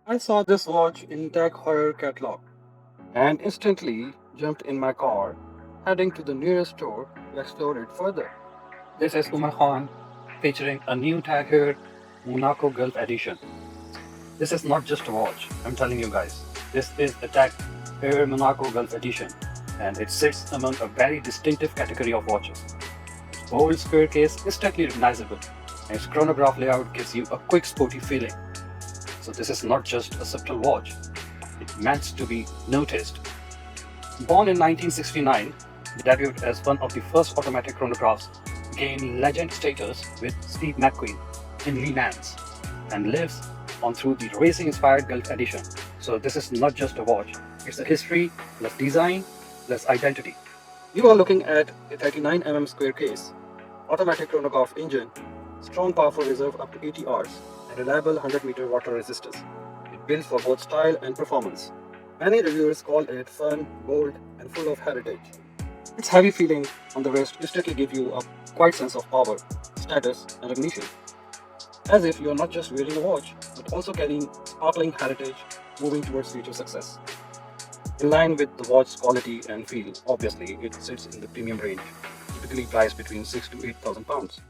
I saw this watch in TAG Heuer catalog and instantly jumped in my car, heading to the nearest store to explore it further. This is Umar Khan featuring a new TAG Heuer Monaco Gulf Edition. This is not just a watch, I'm telling you guys. This is the TAG Heuer Monaco Gulf Edition, and it sits among a very distinctive category of watches. Its bold square case is instantly recognizable, and its chronograph layout gives you a quick sporty feeling. So this is not just a subtle watch, it meant to be noticed. Born in 1969, it debuted as one of the first automatic chronographs, gained legend status with Steve McQueen in Le Mans, and lives on through the racing-inspired Gulf edition. So this is not just a watch, it's a history plus design plus identity. You are looking at a 39 square case, automatic chronograph engine, strong powerful reserve up to 80 hours, and reliable 100-meter water resistance. It built for both style and performance. Many reviewers call it fun, bold, and full of heritage. Its heavy feeling on the wrist instantly gives you a quiet sense of power, status, and recognition. As if you are not just wearing a watch, but also carrying sparkling heritage moving towards future success. In line with the watch's quality and feel, obviously, it sits in the premium range, typically priced between 6 to 8,000 pounds.